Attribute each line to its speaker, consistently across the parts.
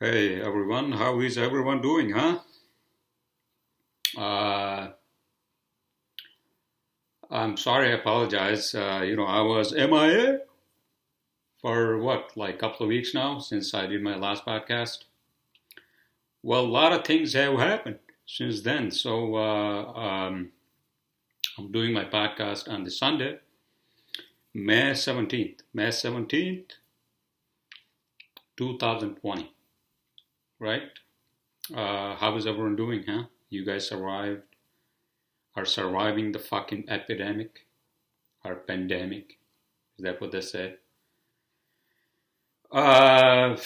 Speaker 1: Hey everyone, how is everyone doing, huh? Uh, I'm sorry, I apologize. I was MIA for like a couple of weeks now since I did my last podcast. Well, a lot of things have happened since then. I'm doing my podcast on the Sunday, May 17th, 2020, right? How is everyone doing, huh? You guys are surviving the fucking epidemic or pandemic. Is that what they say? Uh,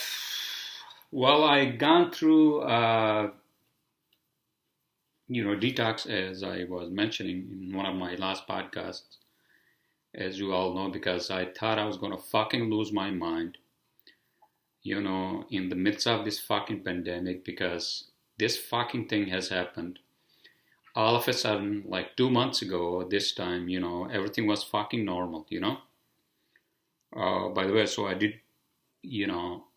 Speaker 1: well, I gone through, detox as I was mentioning in one of my last podcasts, as you all know, because I thought I was gonna fucking lose my mind, in the midst of this fucking pandemic, because this fucking thing has happened. All of a sudden, like 2 months ago, this time, everything was fucking normal. By the way, so I did, you know,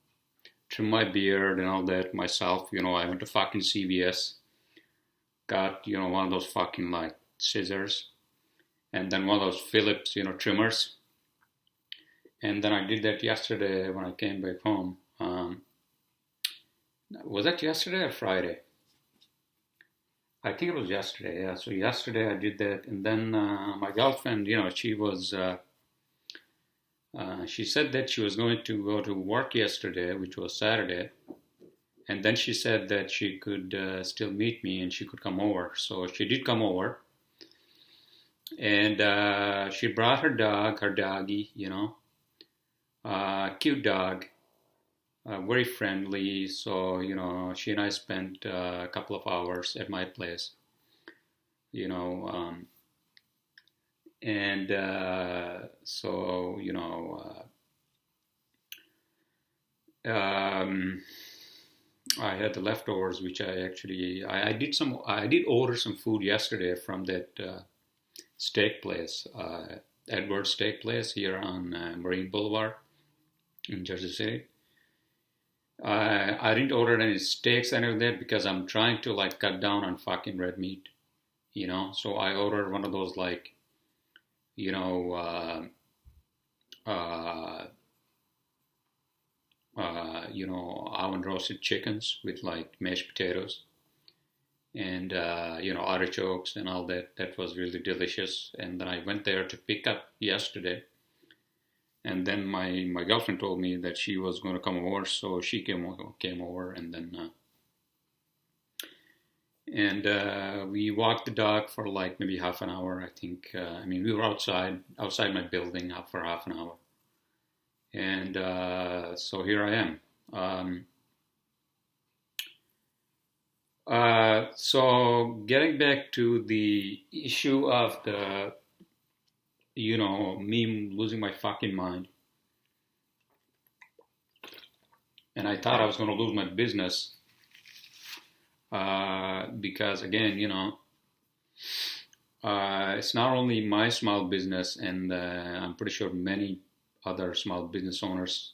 Speaker 1: trim my beard and all that myself. I went to fucking CVS, got, one of those fucking like scissors, and then one of those Phillips, trimmers. And then I did that yesterday when I came back home. Was that yesterday or Friday? I think it was yesterday, yeah. So yesterday I did that. And then my girlfriend, she said that she was going to go to work yesterday, which was Saturday. And then she said that she could still meet me and she could come over. So she did come over. And she brought her dog, her doggy, cute dog, very friendly. So, she and I spent a couple of hours at my place, you know. And so, I had the leftovers, which I did order some food yesterday from that steak place, Edward Steak Place here on Marine Boulevard in Jersey City. I didn't order any steaks any of that because I'm trying to like cut down on fucking red meat, So I ordered one of those like, you know, oven roasted chickens with like mashed potatoes and artichokes and all that. That was really delicious. And then I went there to pick up yesterday, and then my girlfriend told me that she was going to come over, so she came over, and then we walked the dog for like maybe half an hour. I think. We were outside my building for half an hour, and so here I am. So getting back to the issue of me losing my fucking mind, and I thought I was going to lose my business, because again, it's not only my small business, and I'm pretty sure many other small business owners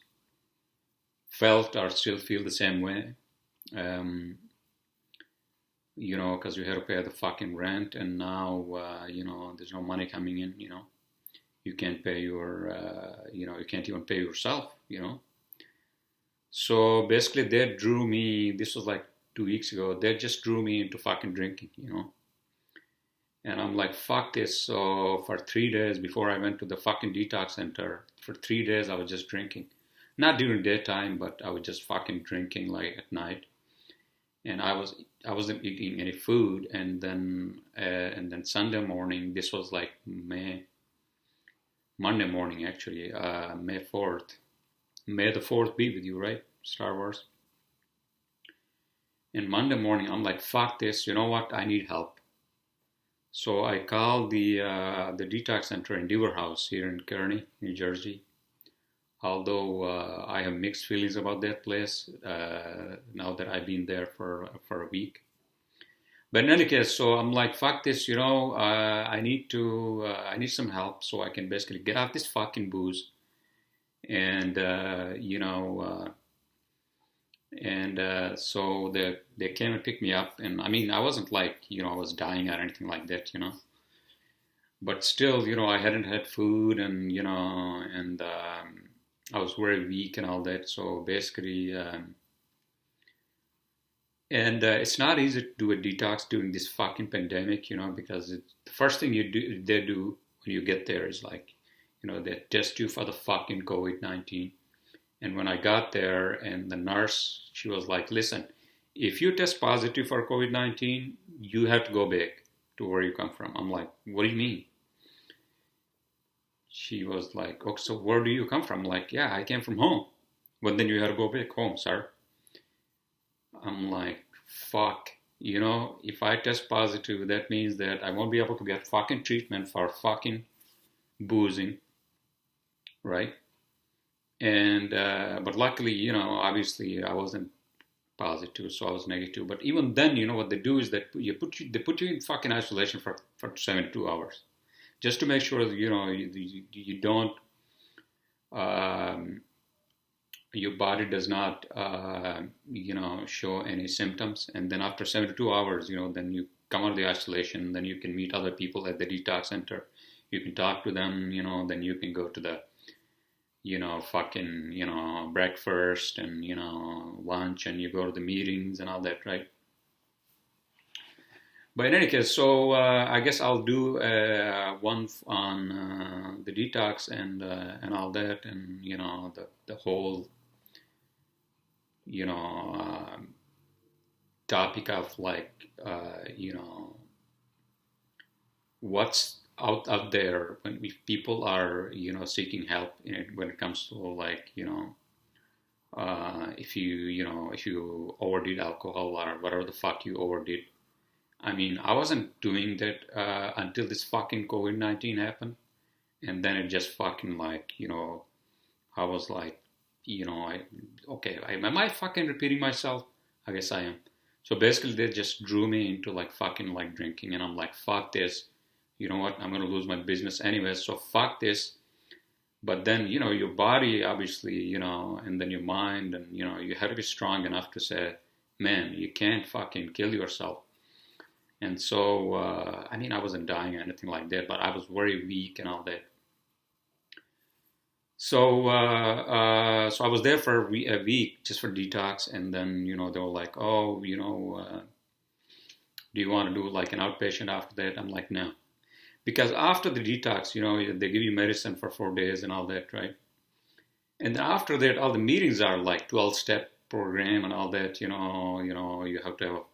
Speaker 1: felt or still feel the same way. Because you had to pay the fucking rent, and now, there's no money coming in, you can't pay you can't even pay yourself, So basically, this was like 2 weeks ago, they just drew me into fucking drinking, And I'm like, fuck this. So for 3 days before I went to the fucking detox center, for 3 days I was just drinking. Not during daytime, but I was just fucking drinking like at night. And I wasn't eating any food. And then Sunday morning, this was like Monday morning actually, May 4th. May the 4th be with you, right? Star Wars. And Monday morning, I'm like, fuck this. You know what? I need help. So I called the detox center in Deaver House here in Kearney, New Jersey. Although I have mixed feelings about that place now that I've been there for a week. But in any case, so I'm like, fuck this, I need some help so I can basically get off this fucking booze and, And so they came and picked me up, and I mean, I wasn't like, I was dying or anything like that, but still, I hadn't had food, and and I was very weak and all that. So basically, and it's not easy to do a detox during this fucking pandemic, because the first thing they do when you get there is like, they test you for the fucking COVID-19. And when I got there, and the nurse, she was like, listen, if you test positive for COVID-19, you have to go back to where you come from. I'm like, what do you mean? She was like, oh, so where do you come from? I'm like, yeah, I came from home. Well, then you have to go back home, sir. I'm like, fuck. If I test positive, that means that I won't be able to get fucking treatment for fucking boozing, right? And but luckily, obviously I wasn't positive, so I was negative. But even then, what they do is that they put you in fucking isolation for 72 hours, just to make sure that you don't, um, your body does not show any symptoms. And then after 72 hours, then you come out of the isolation. Then you can meet other people at the detox center. You can talk to them. Then you can go to the fucking, breakfast and, lunch, and you go to the meetings and all that, right? But in any case, so I guess I'll do one on the detox and all that, and the whole topic of like what's out there when people are seeking help when it comes to like if you overdid alcohol or whatever the fuck you overdid. I mean, I wasn't doing that until this fucking COVID-19 happened, and then it just fucking like I was like am I fucking repeating myself? I guess I am. So basically, they just drew me into like fucking like drinking, and I'm like, fuck this. You know what? I'm gonna lose my business anyway, so fuck this. But then your body obviously and then your mind, and you have to be strong enough to say, man, you can't fucking kill yourself. And so I mean, I wasn't dying or anything like that, but I was very weak and all that. So I was there for a week just for detox, and then they were like, oh, do you want to do like an outpatient after that? I'm like, no, because after the detox, they give you medicine for 4 days and all that, right? And after that, all the meetings are like 12-step program and all that. You have to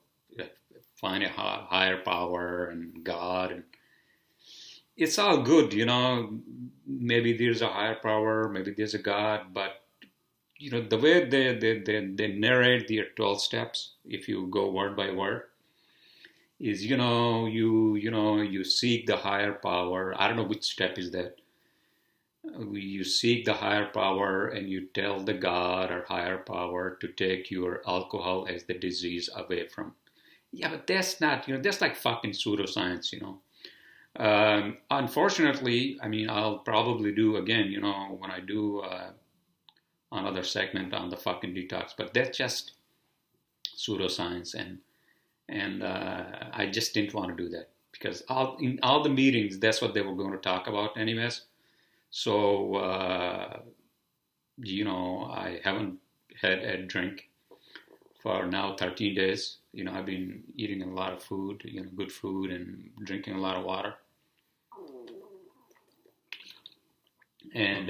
Speaker 1: find a higher power and God, and it's all good, maybe there's a higher power, maybe there's a God, but the way they narrate their 12 steps, if you go word by word, is you seek the higher power. I don't know which step is that. You seek the higher power, and you tell the God or higher power to take your alcohol as the disease away from. Yeah, but that's not, that's like fucking pseudoscience, Unfortunately, I mean, I'll probably do again, when I do another segment on the fucking detox, but that's just pseudoscience, and I just didn't want to do that because in all the meetings, that's what they were going to talk about, anyways. So I haven't had a drink for now 13 days. I've been eating a lot of food, good food, and drinking a lot of water. And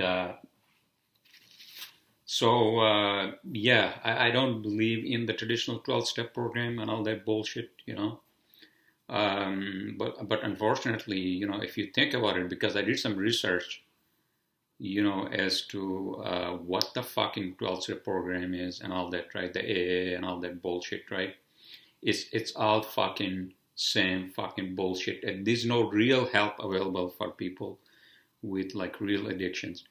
Speaker 1: yeah, I don't believe in the traditional 12-step program and all that bullshit, But unfortunately, if you think about it, because I did some research, as to what the fucking 12-step program is and all that, right? The AA and all that bullshit, right? It's all fucking same fucking bullshit. And there's no real help available for people with like real addictions,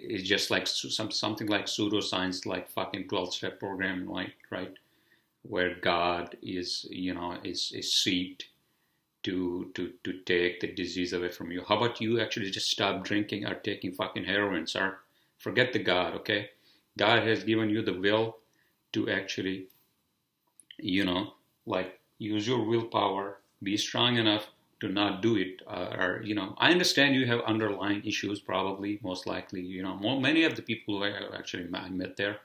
Speaker 1: It's just like something like pseudoscience, like fucking 12-step program, right? Where God is, is seeked to take the disease away from you. How about you actually just stop drinking or taking fucking heroin, sir? Forget the God, okay? God has given you the will to actually, like use your willpower, be strong enough to not do it. I understand you have underlying issues, probably, most likely. Many of the people who I actually I met there,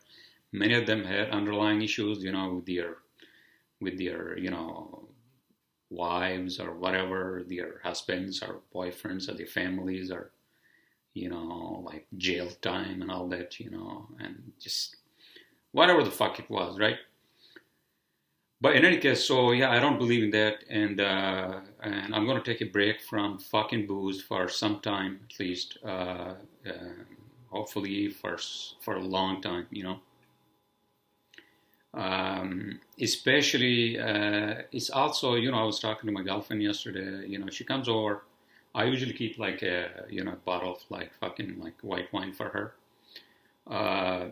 Speaker 1: many of them had underlying issues, with their wives or whatever, their husbands or boyfriends or their families, or like jail time and all that, and just whatever the fuck it was, right? But in any case, so yeah, I don't believe in that, and I'm gonna take a break from fucking booze for some time at least, hopefully for a long time, Especially, it's also, I was talking to my girlfriend yesterday. She comes over. I usually keep like a bottle of like fucking like white wine for her. Uh,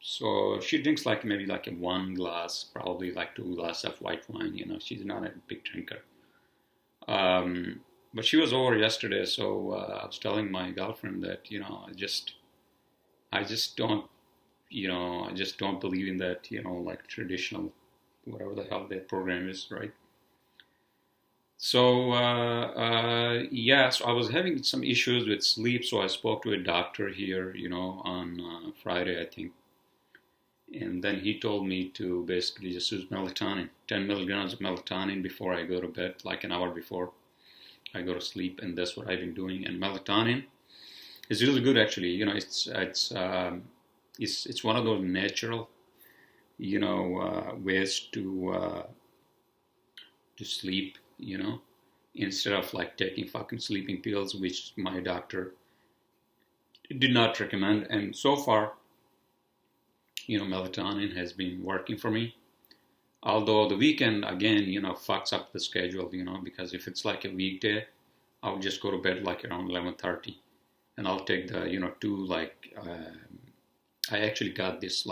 Speaker 1: so she drinks like maybe like a one glass, probably like two glasses of white wine. She's not a big drinker. But she was over yesterday, so I was telling my girlfriend that I just don't I just don't believe in that, like traditional, whatever the hell that program is, right? So, yeah, so I was having some issues with sleep, so I spoke to a doctor here, on Friday, I think. And then he told me to basically just use melatonin, 10 milligrams of melatonin before I go to bed, like an hour before I go to sleep, and that's what I've been doing. And melatonin is really good, actually. It's one of those natural, ways to sleep, instead of like taking fucking sleeping pills, which my doctor did not recommend. And so far, melatonin has been working for me. Although the weekend again, fucks up the schedule, because if it's like a weekday, I'll just go to bed like around 11:30, and I'll take the, two like. I actually got this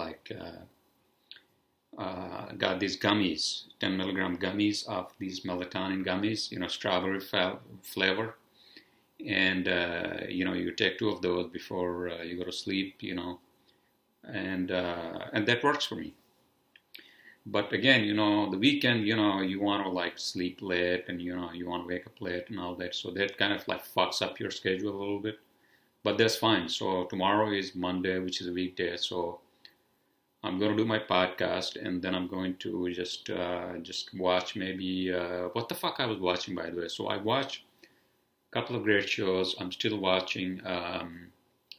Speaker 1: got these gummies, 10 milligram gummies of these melatonin gummies, strawberry flavor. And, you take two of those before you go to sleep, and that works for me. But again, the weekend, you want to like sleep late, and, you want to wake up late and all that. So that kind of like fucks up your schedule a little bit. But that's fine. So tomorrow is Monday, which is a weekday. So I'm going to do my podcast, and then I'm going to just watch maybe what the fuck I was watching, by the way. So I watched a couple of great shows. I'm still watching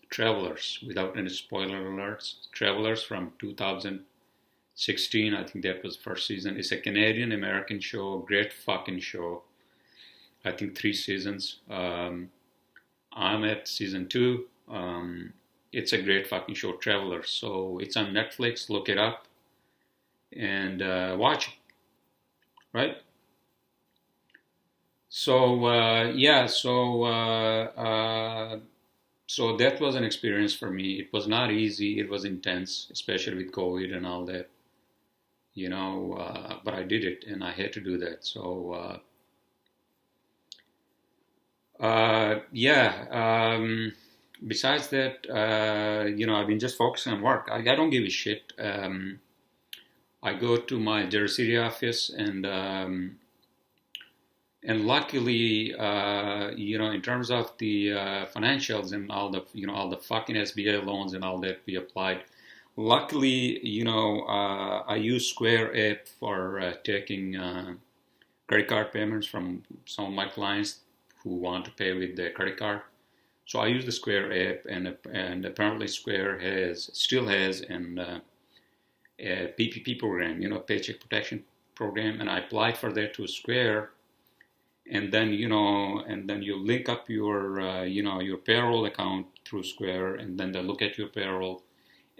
Speaker 1: Travelers, without any spoiler alerts. Travelers from 2016. I think that was the first season. It's a Canadian American show. Great fucking show. I think 3 seasons. I'm at season 2. It's a great fucking show, Travelers. So it's on Netflix. Look it up and watch it, right? So yeah, so that was an experience for me. It was not easy. It was intense, especially with COVID and all that. But I did it, and I had to do that. So. Yeah. Besides that, I've been just focusing on work. I don't give a shit. I go to my Jersey City office, and luckily, in terms of the financials and all the fucking SBA loans and all that we applied. Luckily, I use Square app for taking credit card payments from some of my clients who want to pay with their credit card. So I use the Square app, and apparently Square still has a PPP program, Paycheck Protection Program, and I applied for that to Square, and then you link up your your payroll account through Square, and then they look at your payroll,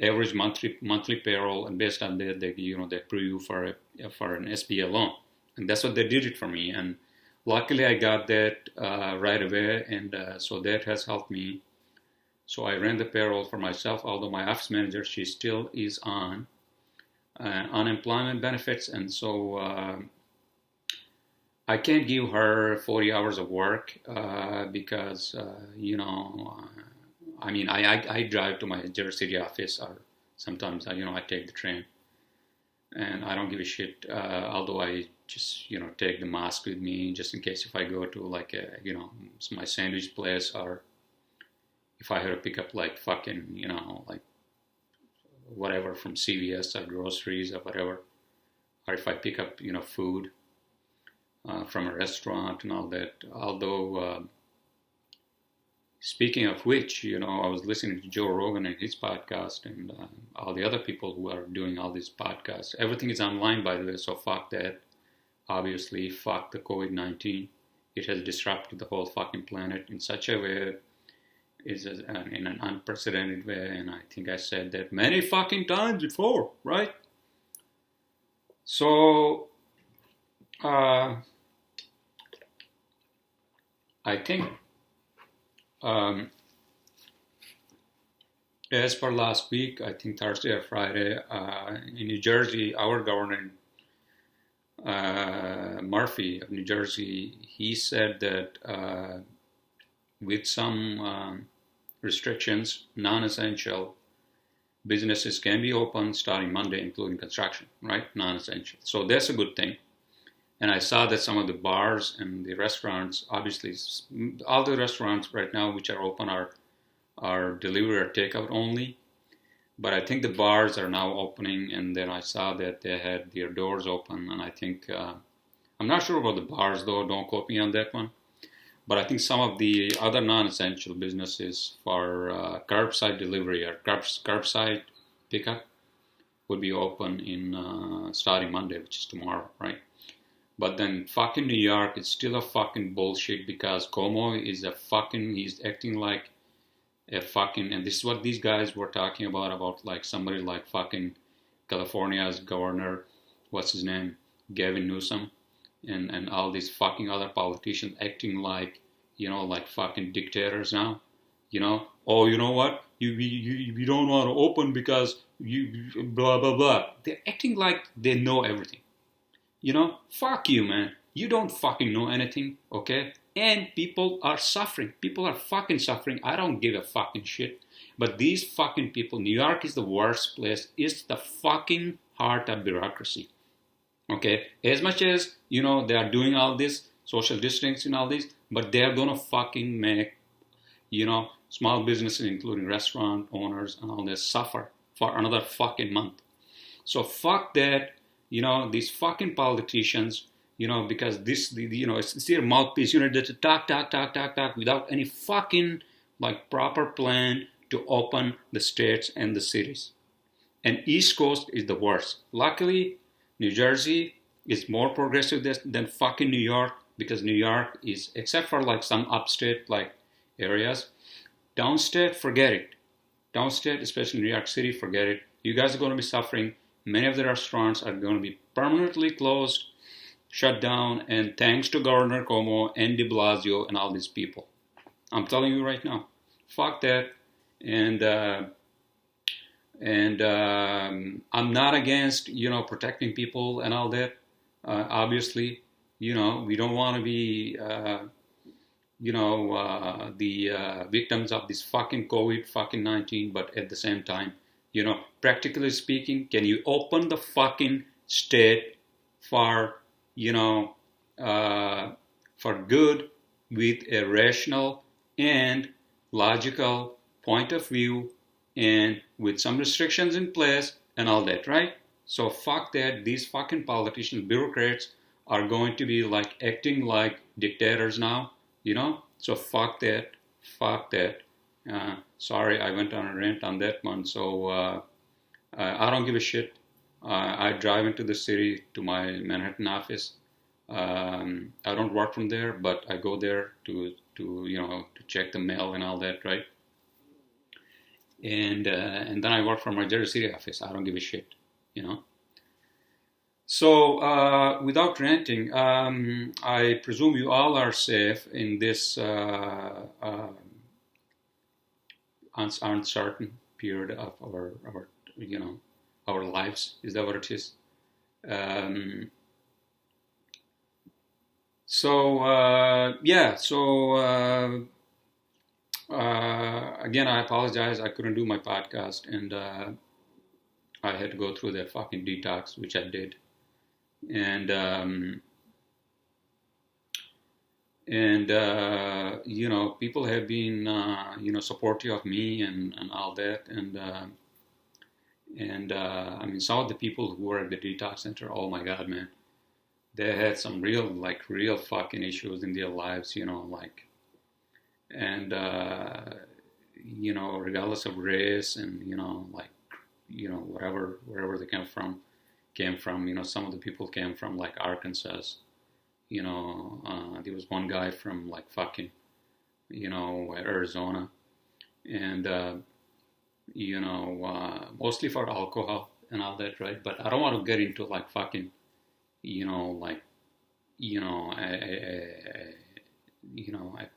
Speaker 1: average monthly payroll, and based on that they approve you for an SBA loan, and that's what they did it for me. And luckily, I got that right away, and so that has helped me. So I ran the payroll for myself, although my office manager, she still is on unemployment benefits, and so I can't give her 40 hours of work because, I drive to my Jersey City office, or Sometimes I take the train, and I don't give a shit. Although I just take the mask with me just in case if I go to like a my sandwich place, or if I had to pick up like fucking like whatever from CVS or groceries or whatever, or if I pick up food from a restaurant and all that. Although speaking of which, I was listening to Joe Rogan and his podcast, and all the other people who are doing all these podcasts. Everything is online, by the way, so fuck that. Obviously, fuck the COVID-19. It has disrupted the whole fucking planet in such a way, in an unprecedented way, and I think I said that many fucking times before, right? So, I think, as per last week, I think Thursday or Friday, in New Jersey, our governor, Murphy of New Jersey, he said that with some restrictions, non-essential businesses can be open starting Monday, including construction, right? Non-essential. So that's a good thing. And I saw that some of the bars and the restaurants, obviously, all the restaurants right now which are open are delivery or takeout only. But I think the bars are now opening, and then I saw that they had their doors open. And I think, I'm not sure about the bars though, don't quote me on that one. But I think some of the other non-essential businesses for curbside delivery or curbside pickup would be open in starting Monday, which is tomorrow, right? But then fucking New York is still a fucking bullshit because Cuomo is he's acting like a fucking, and this is what these guys were talking about like somebody like fucking California's governor, what's his name, Gavin Newsom, and all these fucking other politicians acting like, like fucking dictators now, oh, you know what, you don't want to open because you blah, blah, blah. They're acting like they know everything. Fuck you, man. You don't fucking know anything, okay? And people are suffering. People are fucking suffering. I don't give a fucking shit. But these fucking people, New York is the worst place. It's the fucking heart of bureaucracy. Okay? As much as, they are doing all this, social distancing and all this, but they're gonna fucking make, small businesses, including restaurant owners and all this, suffer for another fucking month. So fuck that. These fucking politicians, because it's their mouthpiece, just talk without any fucking, like, proper plan to open the states and the cities. And East Coast is the worst. Luckily, New Jersey is more progressive than fucking New York, because New York is, except for, like, some upstate, like, areas, downstate, forget it. Downstate, especially New York City, forget it. You guys are going to be suffering. Many of the restaurants are going to be permanently closed, shut down, and thanks to Governor Cuomo and de Blasio and all these people. I'm telling you right now, fuck that. And I'm not against, protecting people and all that. Obviously, we don't want to be, the victims of this fucking COVID-19, but at the same time, practically speaking, can you open the fucking state for, for good with a rational and logical point of view and with some restrictions in place and all that, right? So fuck that. These fucking politicians, bureaucrats are going to be like acting like dictators now, So fuck that. Fuck that. Sorry, I went on a rant on that one. So I don't give a shit. I drive into the city to my Manhattan office. I don't work from there, but I go there to check the mail and all that, right? And then I work from my Jersey City office. I don't give a shit, So without ranting, I presume you all are safe in this uncertain period of our lives. Is that what it is? Again, I apologize. I couldn't do my podcast, and I had to go through that fucking detox, which I did. And, people have been, supportive of me and all that. I mean, some of the people who were at the detox center, oh my God, man, they had some real fucking issues in their lives, and, regardless of race and, wherever they came from, some of the people came from like Arkansas, there was one guy from like fucking, Arizona, and, mostly for alcohol and all that, right? But I don't want to get into like fucking, you know, like, a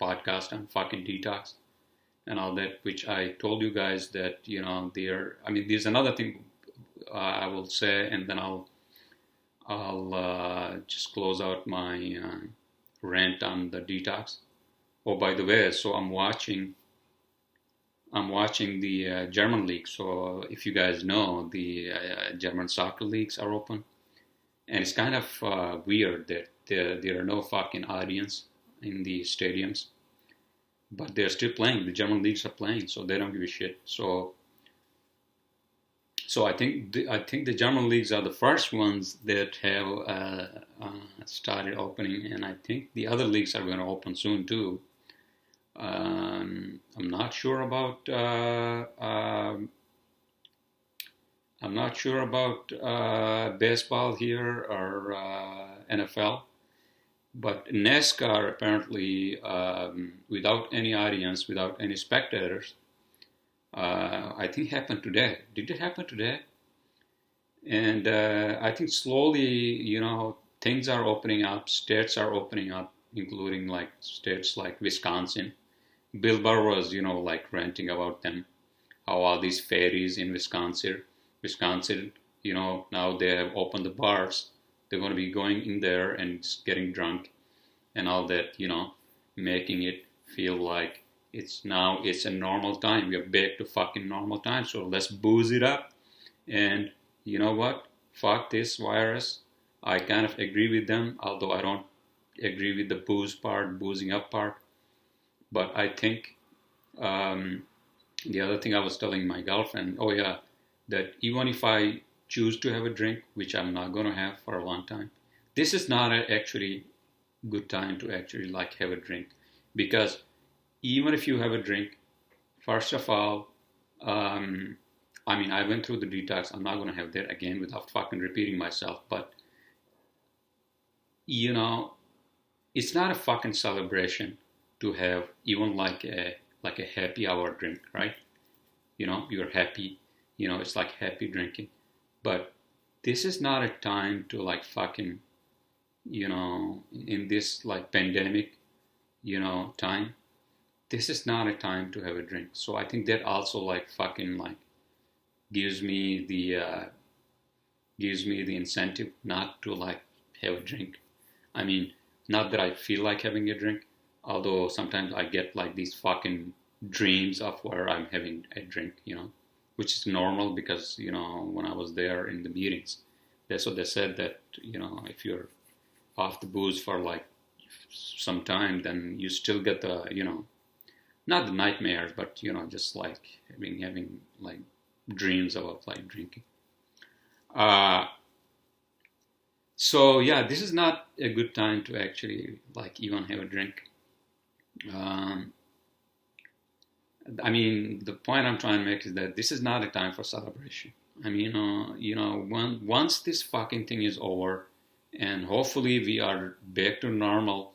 Speaker 1: podcast on fucking detox and all that, which I told you guys that, there's another thing I will say, and then I'll just close out my rant on the detox. Oh, by the way, so I'm watching the German league. So if you guys know, the German soccer leagues are open, and it's kind of weird that there are no fucking audience in the stadiums, but they're still playing. The German leagues are playing, so they don't give a shit. So I think the German leagues are the first ones that have started opening, and I think the other leagues are going to open soon too. I'm not sure about baseball here or NFL, but NASCAR apparently, without any audience, without any spectators, I think happened today. Did it happen today? And I think slowly, things are opening up. States are opening up, including like states like Wisconsin. Bill Burr was, ranting about them, how all these ferries in Wisconsin, now they have opened the bars. They're going to be going in there and just getting drunk and all that, making it feel like it's a normal time. We are back to fucking normal time. So let's booze it up. And you know what? Fuck this virus. I kind of agree with them, although I don't agree with the boozing up part. But I think the other thing I was telling my girlfriend, that even if I choose to have a drink, which I'm not going to have for a long time, this is not actually good time to actually like have a drink, because even if you have a drink, first of all, I went through the detox. I'm not going to have that again without fucking repeating myself. But it's not a fucking celebration to have even like a happy hour drink, right? You're happy. It's like happy drinking. But this is not a time to like fucking, in this like pandemic, time, this is not a time to have a drink. So I think that also like fucking like gives me the incentive not to like have a drink. I mean, not that I feel like having a drink, although sometimes I get like these fucking dreams of where I'm having a drink, which is normal because, when I was there in the meetings, that's what they said, that, if you're off the booze for like some time, then you still get the, not the nightmares, but, just like having like dreams about like drinking. So yeah, this is not a good time to actually like even have a drink. The point I'm trying to make is that this is not a time for celebration. Once this fucking thing is over, and hopefully we are back to normal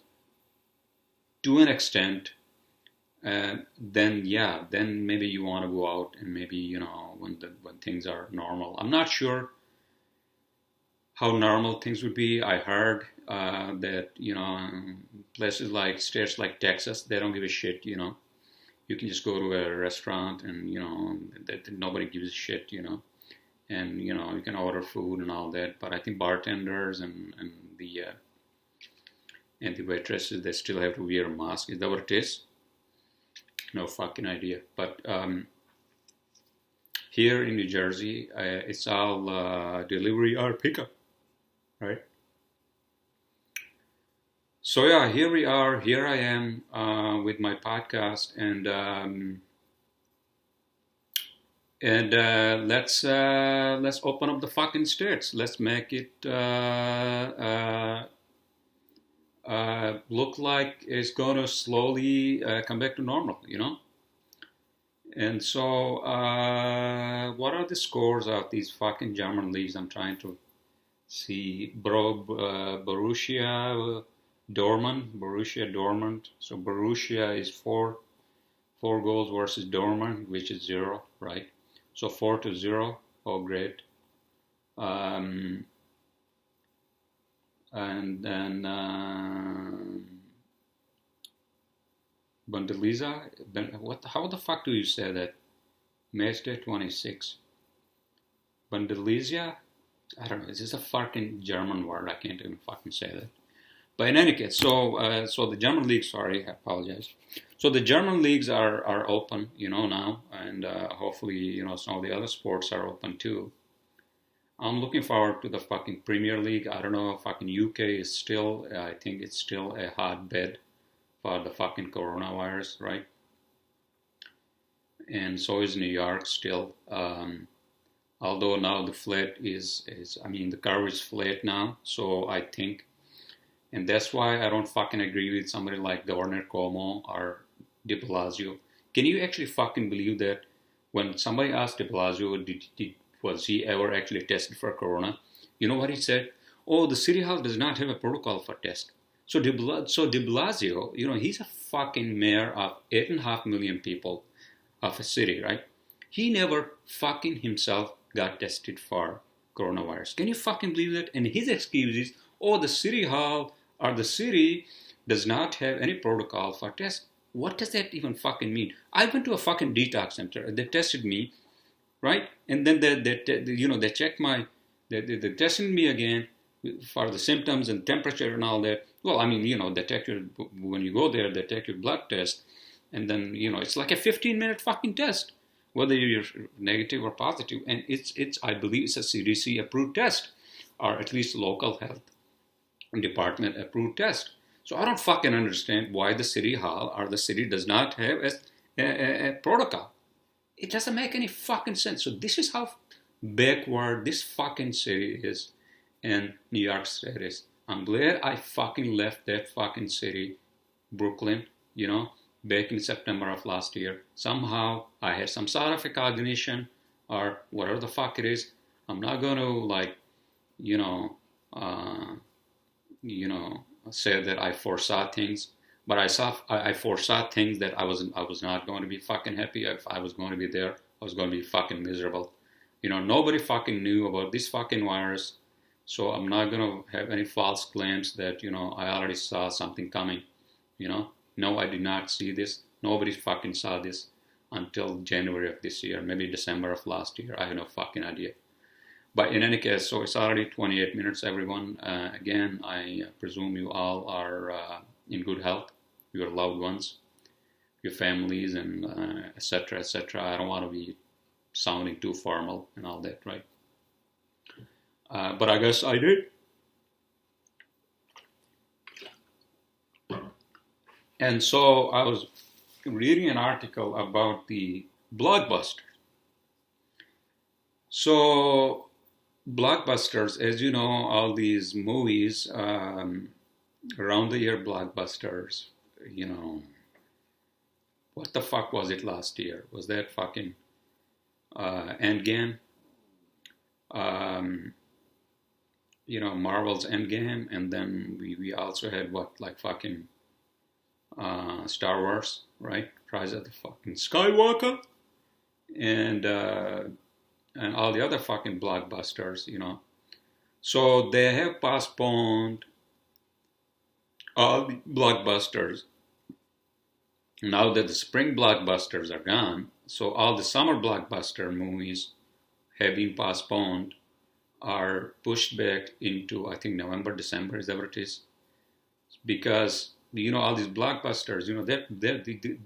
Speaker 1: to an extent, then maybe you want to go out and maybe, when things are normal. I'm not sure how normal things would be. I heard that, places like states like Texas, they don't give a shit, You can just go to a restaurant and, that nobody gives a shit, and, you can order food and all that. But I think bartenders and the waitresses, they still have to wear a mask. Is that what it is? No fucking idea. But Here in New Jersey, it's all delivery or pickup, right? So yeah, here we are. Here I am with my podcast, and let's open up the fucking states. Let's make it look like it's going to slowly come back to normal, you know. And so, what are the scores of these fucking German leagues? I'm trying to see. Borussia Dortmund. So Borussia is four goals versus Dortmund, which is 0, right? So 4-0. Oh, great. And then Bundesliga. How the fuck do you say that? Match day 26. Bundesliga. I don't know. Is this a fucking German word? I can't even fucking say that. But in any case, so the German league. Sorry, I apologize. So the German leagues are open, you know, now, and hopefully, you know, some of the other sports are open too. I'm looking forward to the fucking Premier League. I don't know, fucking UK is still, I think it's still a hotbed for the fucking coronavirus, right? And so is New York still. Although now the flat the curve is flat now, so I think, and that's why I don't fucking agree with somebody like Governor Cuomo or de Blasio. Can you actually fucking believe that when somebody asked de Blasio, was he ever actually tested for corona? You know what he said? Oh, the city hall does not have a protocol for test. So de Blasio, you know, he's a fucking mayor of 8.5 million people of a city, right? He never fucking himself got tested for coronavirus. Can you fucking believe that? And his excuse is, oh, the city hall or the city does not have any protocol for test. What does that even fucking mean? I went to a fucking detox center. They tested me, right? And then they checked they tested me again for the symptoms and temperature and all that. Well, I mean, you know, when you go there, they take your blood test, and then, you know, it's like a 15-minute fucking test, whether you're negative or positive. And I believe it's a CDC approved test, or at least local health department approved test. So I don't fucking understand why the city hall or the city does not have a protocol. It doesn't make any fucking sense. So this is how backward this fucking city is, and New York State is. I'm glad I fucking left that fucking city, Brooklyn, you know, back in September of last year. Somehow I had some sort of a cognition or whatever the fuck it is. I'm not going to, like, say that I foresaw things, but I foresaw things that I was not going to be fucking happy. If I was going to be there, I was going to be fucking miserable. You know, nobody fucking knew about this fucking virus, so I'm not going to have any false claims that, you know, I already saw something coming, you know. No, I did not see this. Nobody fucking saw this until January of this year, maybe December of last year. I have no fucking idea. But in any case, so it's already 28 minutes, everyone. Again, I presume you all are in good health, your loved ones, your families, and etc., etc. I don't want to be sounding too formal and all that, right? But I guess I did. And so I was reading an article about the blockbuster. So blockbusters, as you know, all these movies, around the year blockbusters, you know, what the fuck was it last year? Was that fucking Endgame? You know, Marvel's Endgame, and then we also had fucking Star Wars, right? Rise of the fucking Skywalker, and all the other fucking blockbusters, you know. So they have postponed all the blockbusters. Now that the spring blockbusters are gone, so all the summer blockbuster movies have been postponed, are pushed back into, I think, November, December, is that what it is? Because, you know, all these blockbusters, you know, the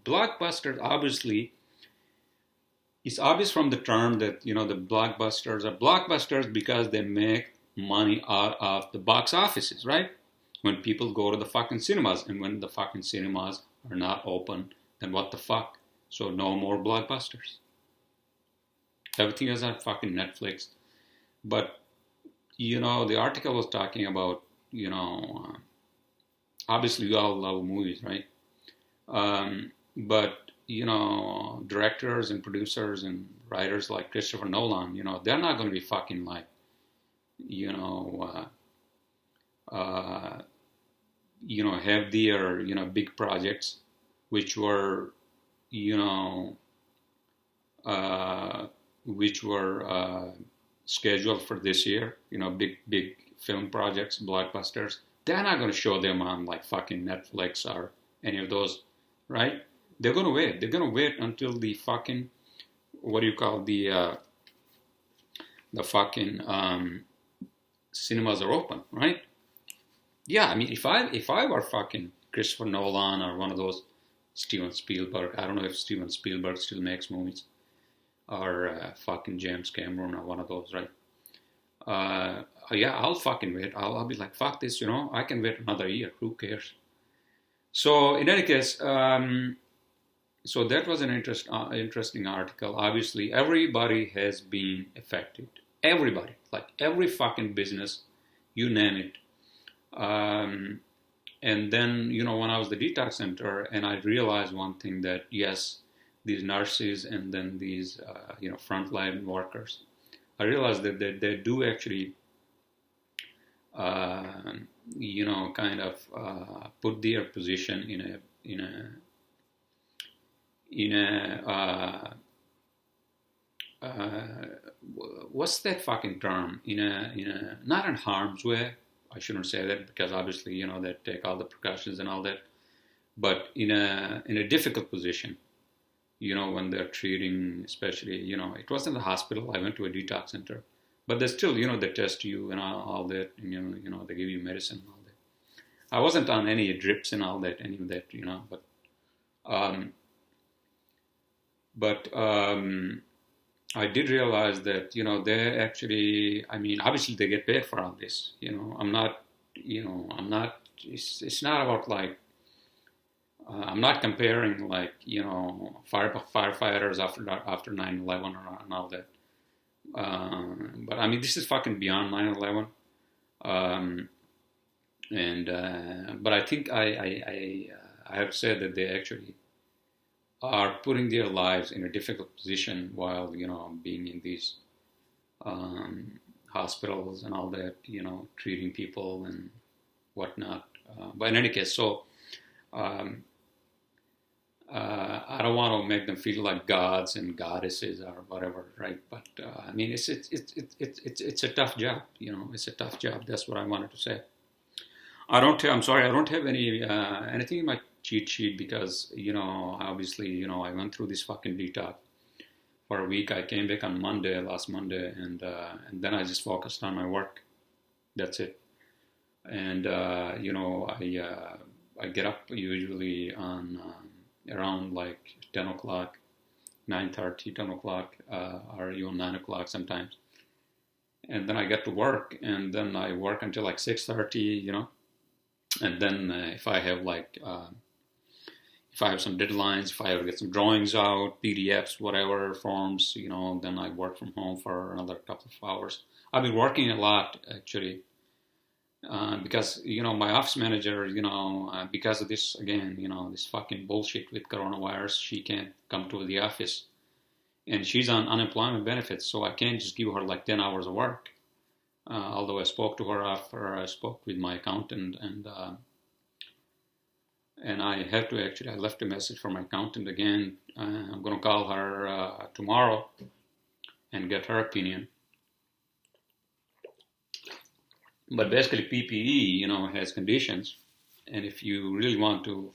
Speaker 1: blockbusters, obviously, It's obvious from the term that, the blockbusters are blockbusters because they make money out of the box offices, right? When people go to the fucking cinemas, and when the fucking cinemas are not open, then what the fuck? So no more blockbusters. Everything is on fucking Netflix. But, the article was talking about, obviously we all love movies, right? But, directors and producers and writers like Christopher Nolan, they're not going to be fucking like, have their, big projects, which were, which were scheduled for this year, big film projects, blockbusters. They're not going to show them on like fucking Netflix or any of those, right? They're going to wait. They're going to wait until the fucking, what do you call the fucking cinemas are open, right? Yeah, I mean, if I were fucking Christopher Nolan or one of those Steven Spielberg, I don't know if Steven Spielberg still makes movies, or fucking James Cameron or one of those, right? Yeah, I'll fucking wait. I'll be like, fuck this, I can wait another year. Who cares? So in any case, so that was an interesting article. Obviously, everybody has been affected. Everybody, like every fucking business, you name it. And then, when I was at the Detox Center, and I realized one thing, that yes, these nurses and then these, frontline workers, I realized that they do actually, kind of put their position in a what's that fucking term? In a not in harm's way. I shouldn't say that, because obviously, they take all the precautions and all that, but in a difficult position, when they're treating, especially, it wasn't the hospital. I went to a detox center, but they still, they test you and all that, and, they give you medicine and all that. I wasn't on any drips and all that, any of that, but I did realize that, they actually, I mean, obviously they get paid for all this, I'm not, it's not about like, I'm not comparing like, firefighters after 9/11 and all that. But I mean, this is fucking beyond 9/11. But I think I have said that they actually are putting their lives in a difficult position while, being in these hospitals and all that, treating people and whatnot. But in any case, so I don't want to make them feel like gods and goddesses or whatever, right? But I mean, it's a tough job, It's a tough job. That's what I wanted to say. I'm sorry, I don't have any anything in my cheat sheet because, obviously, I went through this fucking detox for a week. I came back on last Monday, and then I just focused on my work. That's it. And, I get up usually on around like 10 o'clock, 9:30, 10 o'clock, or even 9 o'clock sometimes. And then I get to work, and then I work until like 6:30, And then if I have like, if I have some deadlines, if I have to get some drawings out, PDFs, whatever, forms, then I work from home for another couple of hours. I've been working a lot, actually, because, my office manager, because of this, again, this fucking bullshit with coronavirus, she can't come to the office. And she's on unemployment benefits, so I can't just give her like 10 hours of work. Although I spoke to her after I spoke with my accountant, and I have to actually, I left a message for my accountant again. I'm going to call her tomorrow and get her opinion. But basically PPE, has conditions, and if you really want to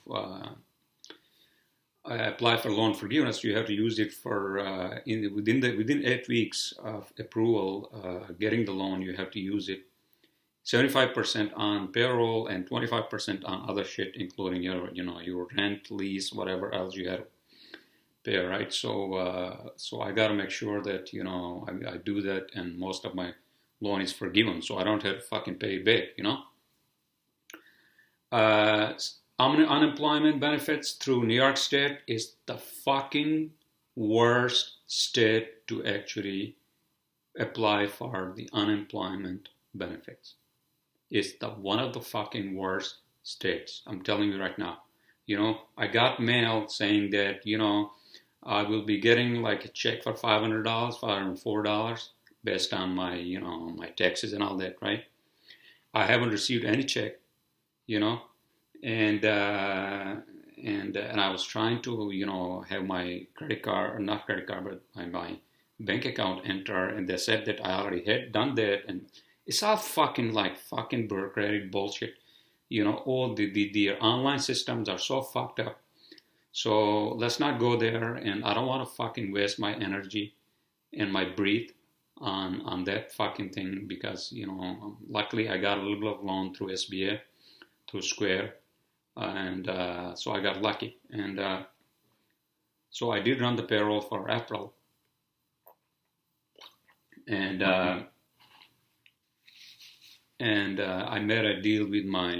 Speaker 1: apply for loan forgiveness, you have to use it for within 8 weeks of approval, getting the loan. You have to use it 75% on payroll and 25% on other shit, including your rent, lease, whatever else you have to pay, right? So I got to make sure that I do that, and most of my loan is forgiven, so I don't have to fucking pay back. Uh, Unemployment benefits through New York State is the fucking worst state to actually apply for the unemployment benefits. It's the one of the fucking worst states. I'm telling you right now. I got mail saying that, I will be getting like a check for $500, $504 based on my taxes and all that, right? I haven't received any check, you know, and I was trying to, have my credit card, or not credit card, but my bank account enter, and they said that I already had done that, and it's all fucking bureaucratic bullshit. All the online systems are so fucked up. So let's not go there, and I don't want to fucking waste my energy and my breath on that fucking thing, because luckily I got a little bit of loan through SBA, through Square, and so I got lucky, and so I did run the payroll for April, and I made a deal with my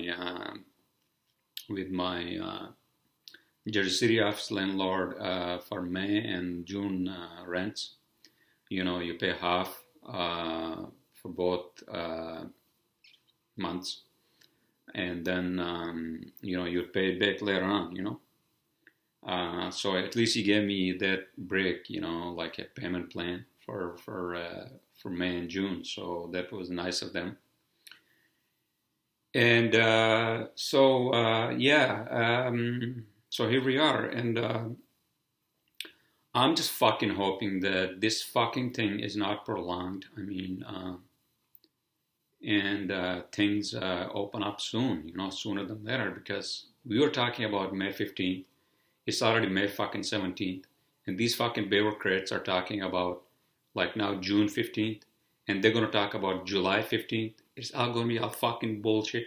Speaker 1: Jersey City office landlord for May and June rents. You pay half for both months, and then you pay it back later on. So at least he gave me that break, like a payment plan for May and June. So that was nice of them. And so here we are, and I'm just fucking hoping that this fucking thing is not prolonged. I mean, and things open up soon, sooner than later, because we were talking about May 15th. It's already May fucking 17th. And these fucking bureaucrats are talking about, like, now June 15th. And they're going to talk about July 15th. It's all going to be all fucking bullshit,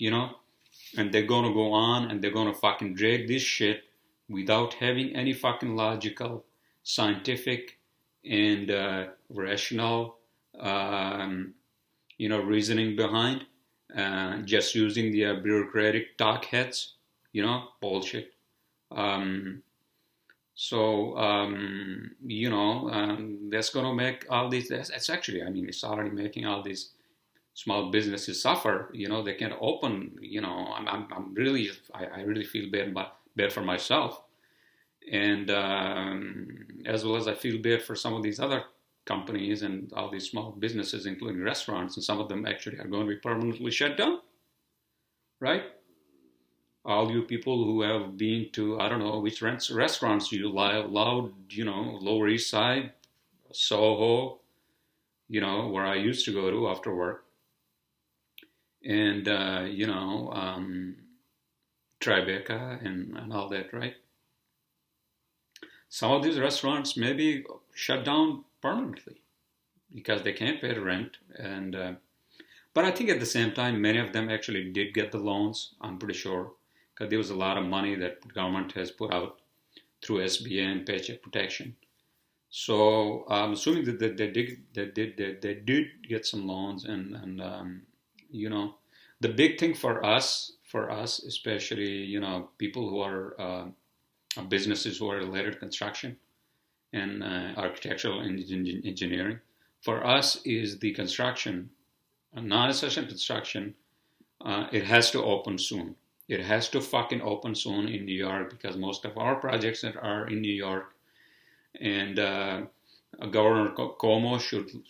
Speaker 1: And they're going to go on, and they're going to fucking drag this shit without having any fucking logical, scientific, and rational, reasoning behind. Just using the bureaucratic talk heads, bullshit. That's going to make all these, it's actually, it's already making all these small businesses suffer. They can't open, I really feel bad for myself. And as well as I feel bad for some of these other companies and all these small businesses, including restaurants, and some of them actually are going to be permanently shut down, right? All you people who have been to, I don't know which restaurants you loved, Lower East Side, Soho, where I used to go to after work, and, Tribeca and all that, right? Some of these restaurants may be shut down permanently because they can't pay the rent, and but I think at the same time, many of them actually did get the loans, I'm pretty sure, because there was a lot of money that the government has put out through SBA and Paycheck Protection. So I'm assuming that they did get some loans, and the big thing for us especially, people who are businesses who are related to construction and architectural engineering, for us is the construction, non-essential construction. It has to open soon. It has to fucking open soon in New York, because most of our projects that are in New York, and Governor Cuomo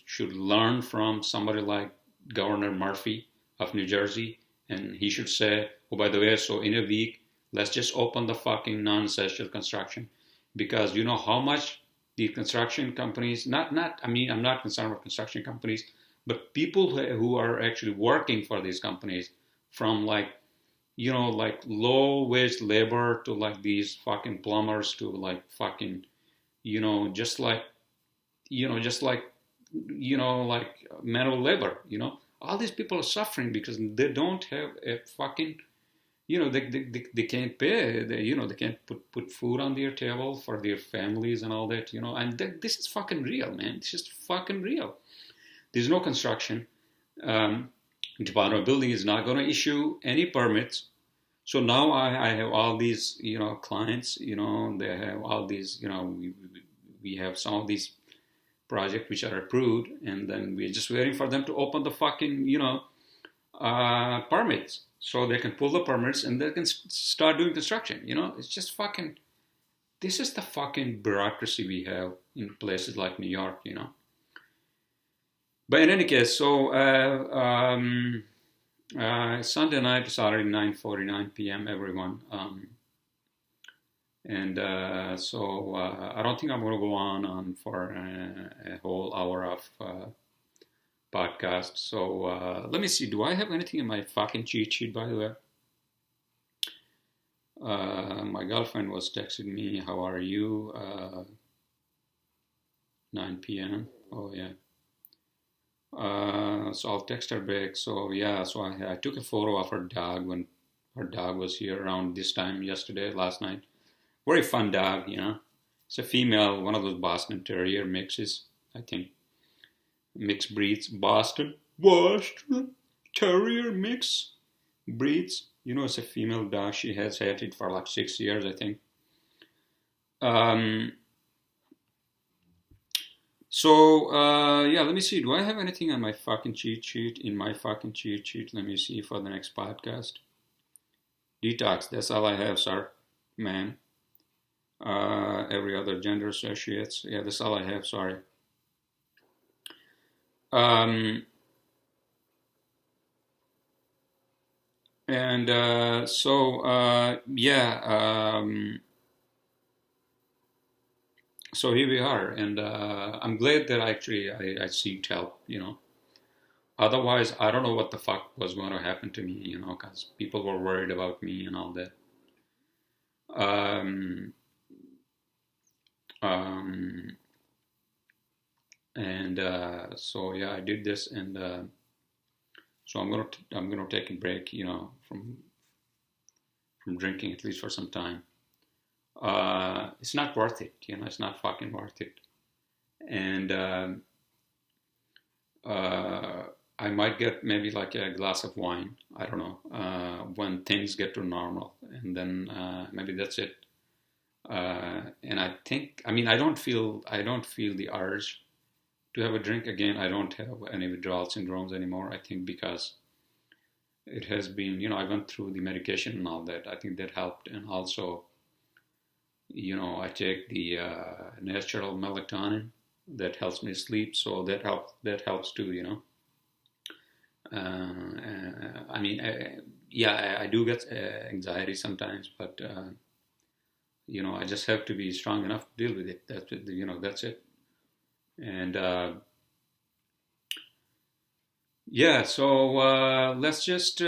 Speaker 1: should learn from somebody like Governor Murphy of New Jersey, and he should say, oh, by the way, so in a week, let's just open the fucking non-essential construction, because you know how much the construction companies, I'm not concerned with construction companies, but people who are actually working for these companies, from like low wage labor to like these fucking plumbers to like fucking, just like manual labor, all these people are suffering because they don't have a fucking, they can't pay. They can't put food on their table for their families and all that. And this is fucking real, man. It's just fucking real. There's no construction. Department of Building is not going to issue any permits. So now I have all these, clients, they have all these, we have some of these projects which are approved, and then we're just waiting for them to open the fucking, permits. So they can pull the permits and they can start doing construction, It's just fucking, this is the fucking bureaucracy we have in places like New York, But in any case, so Sunday night, it's already 9:49 p.m. everyone, and so I don't think I'm going to go on for a whole hour of podcast. So let me see. Do I have anything in my fucking cheat sheet? By the way, my girlfriend was texting me, "How are you?" 9 p.m. Oh yeah. So I'll text her back. So yeah, so I took a photo of her dog when her dog was here around this time last night. Very fun dog, It's a female, one of those Boston Terrier mixes, I think. Mixed breeds, Boston Terrier mix breeds. It's a female dog. She has had it for like 6 years, I think. So, yeah, let me see. Do I have anything on my fucking cheat sheet? Let me see for the next podcast. Detox, that's all I have, sir. Man. Every other gender associates. Yeah, that's all I have, sorry. So here we are, and I'm glad that I seeked help, Otherwise, I don't know what the fuck was going to happen to me, because people were worried about me and all that. So yeah, I did this, and so I'm gonna take a break, from drinking, at least for some time. It's not worth it, it's not fucking worth it. And I might get maybe like a glass of wine, I don't know, when things get to normal, and then maybe that's it. And I think, I don't feel the urge to have a drink again. I don't have any withdrawal syndromes anymore, I think, because it has been, I went through the medication and all that. I think that helped. And also, I take the natural melatonin that helps me sleep, so that helps too, yeah, I do get anxiety sometimes, but I just have to be strong enough to deal with it. That's it, that's it. And yeah, so let's just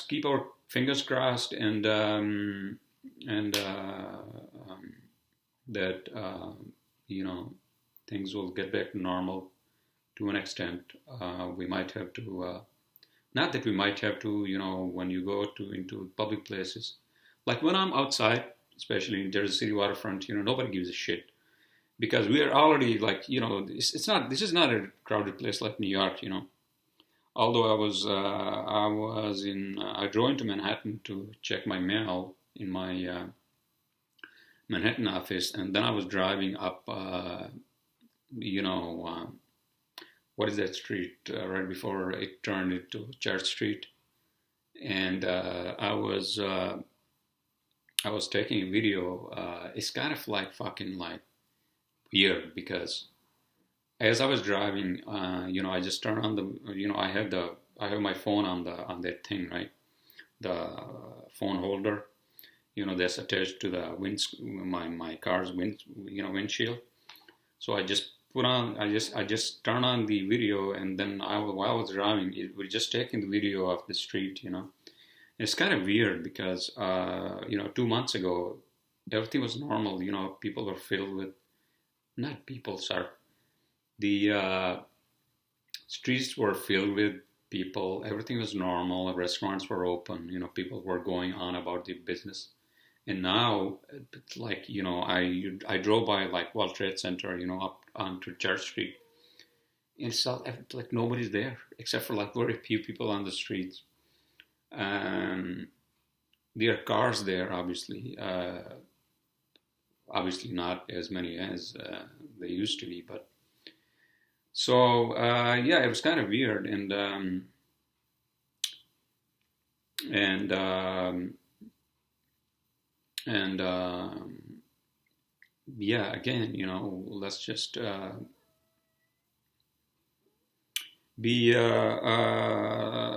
Speaker 1: keep our fingers crossed, and that things will get back to normal to an extent. We might have to, not that we might have to, when you go into public places, like when I'm outside, especially in Jersey City waterfront, nobody gives a shit, because we are already like, this is not a crowded place like New York, Although I drove into Manhattan to check my mail in my Manhattan office, and then I was driving up, what is that street right before it turned into Church Street, and I was taking a video. It's kind of like fucking like weird, because as I was driving, I just turned on the, I have my phone on that thing, right? The phone holder, that's attached to the my car's windshield. So I just turned on the video, and then while I was driving, we're just taking the video of the street, It's kind of weird because, 2 months ago, everything was normal, people were filled with, not people, sir. The streets were filled with People, everything was normal. Restaurants were open. People were going on about the business. And now, like, I drove by like World Trade Center, up onto Church Street, and it's like nobody's there except for like very few people on the streets. Um, there are cars there, obviously. Obviously, not as many as they used to be, but so yeah, it was kind of weird, and and yeah, again, let's just be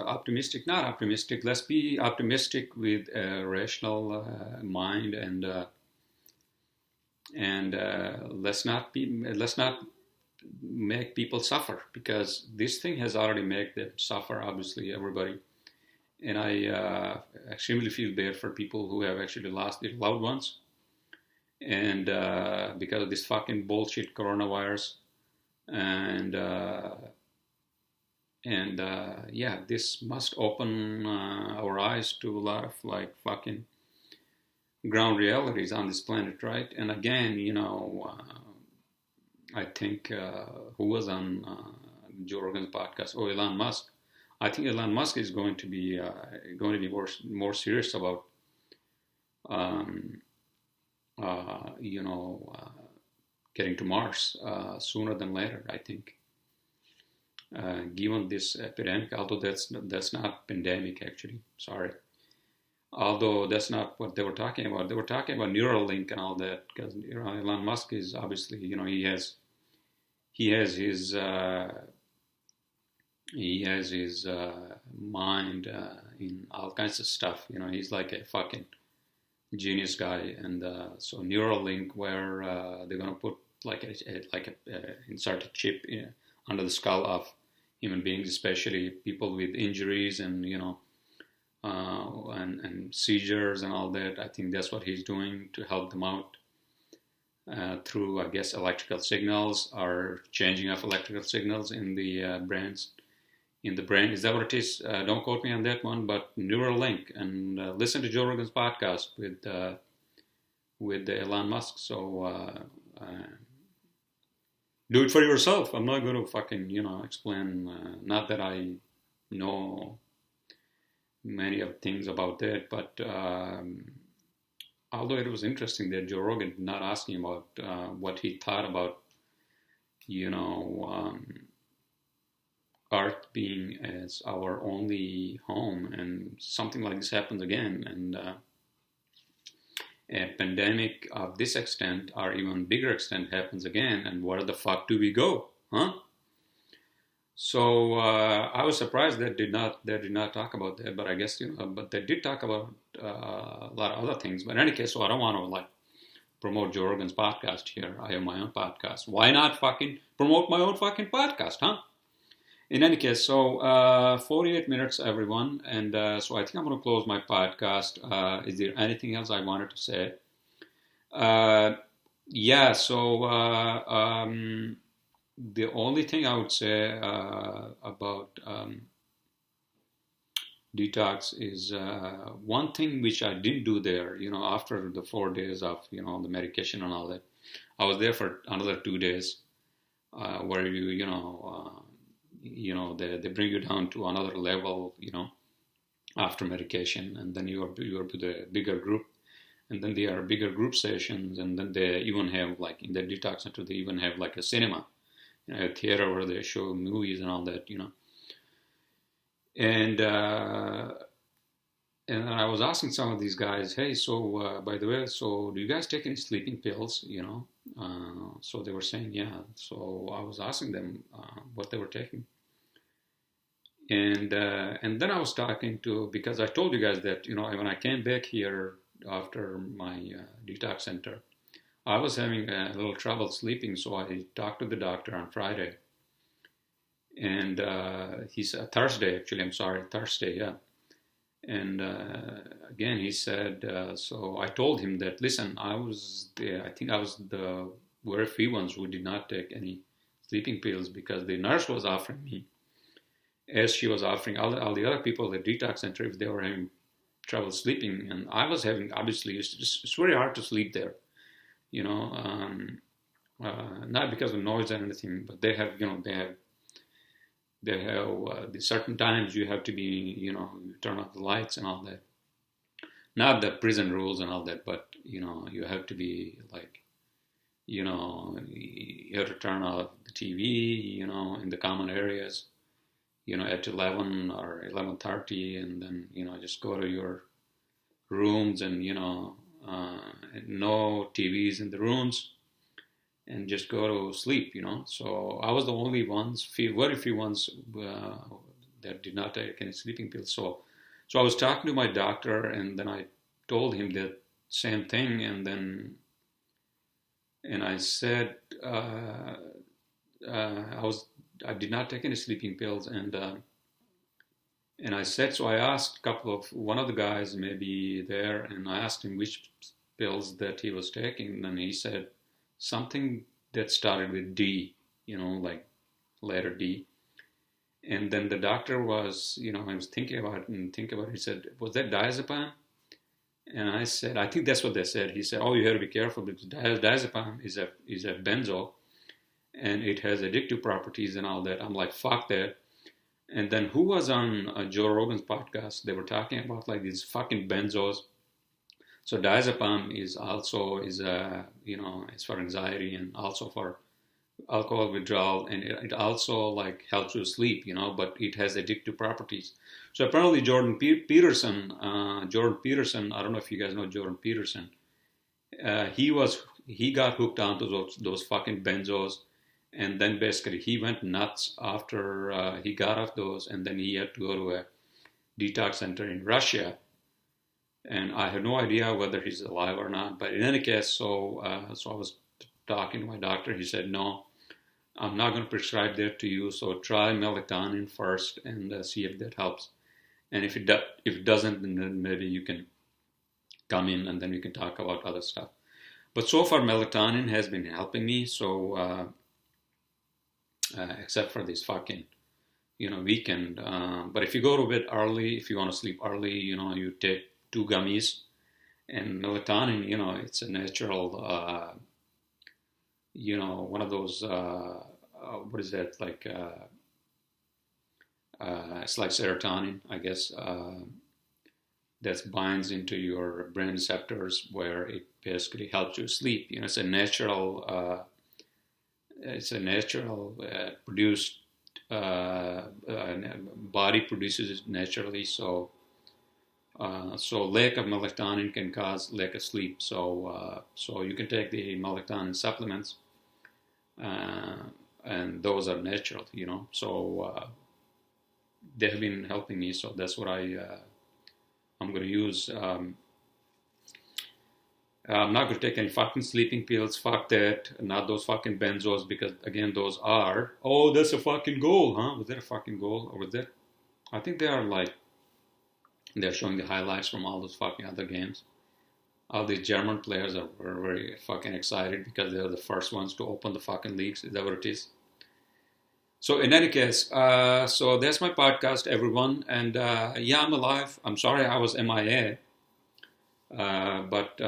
Speaker 1: optimistic, not optimistic. Let's be optimistic with a rational mind, and let's not make people suffer, because this thing has already made them suffer. Obviously, everybody, and I extremely feel bad for people who have actually lost their loved ones, and because of this fucking bullshit coronavirus, and yeah, this must open our eyes to a lot of like fucking ground realities on this planet, right? And again, I think who was on Joe Rogan's podcast? Oh, Elon Musk. I think Elon Musk is going to be more serious about um, getting to Mars sooner than later. I think, given this epidemic, although that's not pandemic actually. Sorry. Although that's not what they were talking about. They were talking about Neuralink and all that, because Elon Musk is obviously, he has his mind in all kinds of stuff. He's like a fucking genius guy, and so Neuralink, where they're gonna put like insert a chip under the skull of human beings, especially people with injuries and and seizures and all that. I think that's what he's doing to help them out through, I guess, electrical signals or changing of electrical signals in the brains. In the brain, is that what it is? Don't quote me on that one, but Neuralink, and listen to Joe Rogan's podcast with Elon Musk. So do it for yourself. I'm not going to fucking explain. Not that I know many of things about that, but although it was interesting that Joe Rogan did not ask him about what he thought about Earth being as our only home, and something like this happens again, and a pandemic of this extent or even bigger extent happens again, and where the fuck do we go, huh? So I was surprised that they did not talk about that, but I guess but they did talk about a lot of other things. But in any case, so I don't want to like promote Joe Rogan's podcast here. I have my own podcast. Why not fucking promote my own fucking podcast, huh? In any case, so 48 minutes, everyone, and so I think I'm going to close my podcast. Is there anything else I wanted to say? Yeah, so the only thing I would say about Detox is one thing which I didn't do there, after the 4 days of, the medication and all that. I was there for another 2 days where they bring you down to another level, after medication, and then you're with a bigger group, and then there are bigger group sessions, and then they even have like in the Detox Center, they even have like a cinema, a theater where they show movies and all that, and I was asking some of these guys, hey, so by the way, so do you guys take any sleeping pills, so they were saying, yeah. So I was asking them what they were taking. And then I was talking to, because I told you guys that, when I came back here after my detox center, I was having a little trouble sleeping. So I talked to the doctor on Friday. And he said, Thursday, yeah. And again, he said, so I told him that, listen, I think I was the very few ones who did not take any sleeping pills, because the nurse was offering me. as she was offering all the other people at the detox center if they were having trouble sleeping, and I was having, obviously it's very hard to sleep there, you know, not because of noise or anything, but they have, the certain times you have to be, turn off the lights and all that. Not the prison rules and all that, but you have to be like, you have to turn off the TV, in the common areas, at 11 or 11:30, and then just go to your rooms, and no TVs in the rooms, and just go to sleep. So I was the only ones, very few ones that did not take any sleeping pills. So I was talking to my doctor, and then I told him that same thing, and I said I did not take any sleeping pills, and I said, so I asked one of the guys maybe there, and I asked him which pills that he was taking, and he said something that started with D, like letter D. And then the doctor was, I was thinking about it, he said, was that diazepam? And I said, I think that's what they said. He said, oh, you have to be careful because diazepam is a benzo, and it has addictive properties and all that. I'm like, fuck that. And then who was on Joe Rogan's podcast? They were talking about like these fucking benzos. So diazepam is it's for anxiety and also for alcohol withdrawal, and it also like helps you sleep, but it has addictive properties. So apparently Jordan Peterson, I don't know if you guys know Jordan Peterson, he got hooked onto those fucking benzos, and then basically he went nuts after he got off those, and then he had to go to a detox center in Russia. And I have no idea whether he's alive or not. But in any case, so I was talking to my doctor. He said, no, I'm not going to prescribe that to you. So try melatonin first and see if that helps. And if it doesn't, then maybe you can come in and then we can talk about other stuff. But so far, melatonin has been helping me. So except for this fucking, weekend. But if you go to bed early, if you want to sleep early, you take 2 gummies, and melatonin, it's a natural, one of those, what is that, like, it's like serotonin, I guess, that binds into your brain receptors where it basically helps you sleep. It's a natural, produced, body produces it naturally, so lack of melatonin can cause lack of sleep. So you can take the melatonin supplements, and those are natural, So they have been helping me. So that's what I'm going to use. I'm not going to take any fucking sleeping pills. Fuck that. Not those fucking benzos, because again, those are. Oh, that's a fucking goal, huh? Was that a fucking goal, or was that? I think they are like. They're showing the highlights from all those fucking other games. All these German players are very fucking excited because they're the first ones to open the fucking leagues. Is that what it is? So in any case, so that's my podcast, everyone. And yeah, I'm alive. I'm sorry I was MIA. But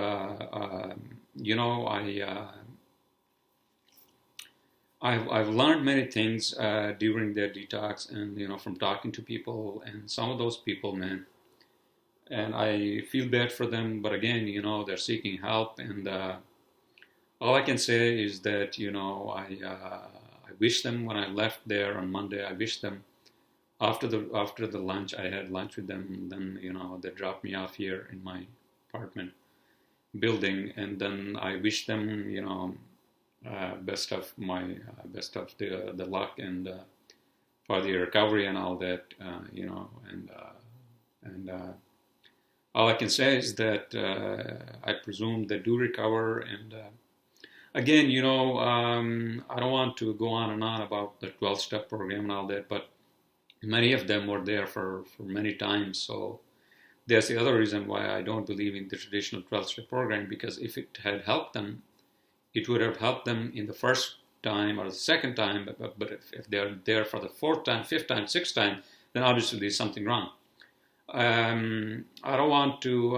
Speaker 1: I've learned many things during their detox, and from talking to people, and some of those people, man. And I feel bad for them, but again, they're seeking help, and all I can say is that, I wish them when I left there on Monday. I wish them after the lunch. I had lunch with them, and then they dropped me off here in my apartment building, and then I wish them, best of the luck and for the recovery and all that, and all I can say is that I presume they do recover. And again, I don't want to go on and on about the 12-step program and all that, but many of them were there for many times. So that's the other reason why I don't believe in the traditional 12-step program, because if it had helped them, it would have helped them in the first time or the second time, but if they're there for the fourth time, fifth time, sixth time, then obviously there's something wrong. I don't want to,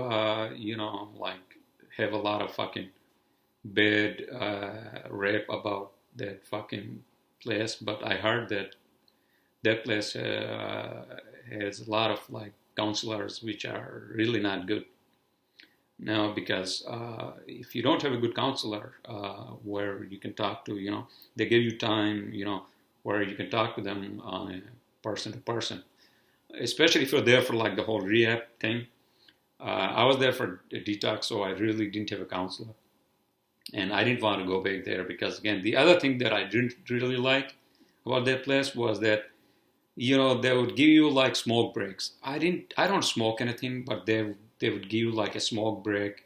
Speaker 1: like have a lot of fucking bad rap about that fucking place, but I heard that that place has a lot of like counselors which are really not good. Now, because if you don't have a good counselor where you can talk to, they give you time, where you can talk to them on a person to person, especially if you're there for like the whole rehab thing. I was there for a detox, so I really didn't have a counselor. And I didn't want to go back there because, again, the other thing that I didn't really like about that place was that, they would give you like smoke breaks. I don't smoke anything, but they would give you like a smoke break,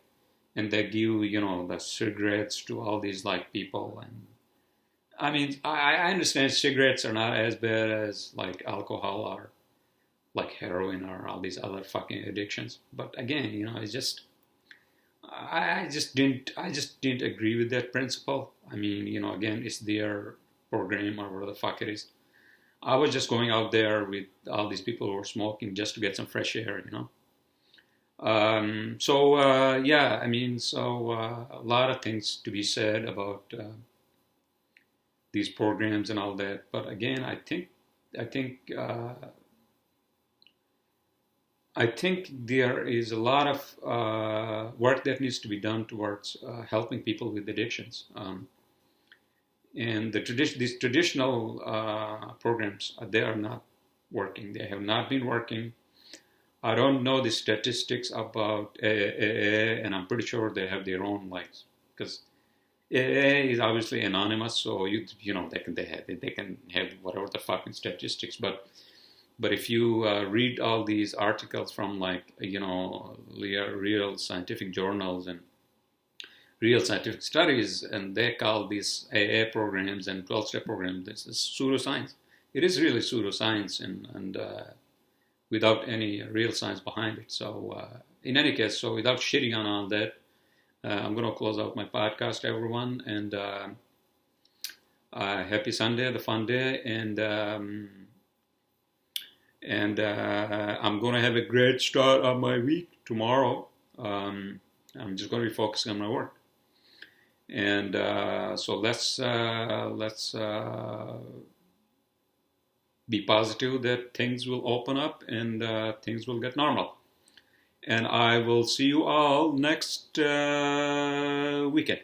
Speaker 1: and they give, the cigarettes to all these like people. And I mean, I understand cigarettes are not as bad as like alcohol or like heroin or all these other fucking addictions. But again, it's just, I just didn't agree with that principle. I mean, again, it's their program or whatever the fuck it is. I was just going out there with all these people who were smoking just to get some fresh air, Yeah, I mean, a lot of things to be said about these programs and all that. But again, I think there is a lot of work that needs to be done towards helping people with addictions. And these traditional programs, they are not working. They have not been working. I don't know the statistics about AA, and I'm pretty sure they have their own, like, because AA is obviously anonymous, so they can have whatever the fucking statistics, but if you read all these articles from like real scientific journals and real scientific studies, and they call these AA programs and 12-step programs, this is pseudoscience. It is really pseudoscience and without any real science behind it. So in any case, so without shitting on all that, I'm going to close out my podcast, everyone, and happy Sunday, the fun day, and I'm going to have a great start of my week tomorrow. I'm just going to be focusing on my work. And so let's be positive that things will open up and things will get normal. And I will see you all next weekend.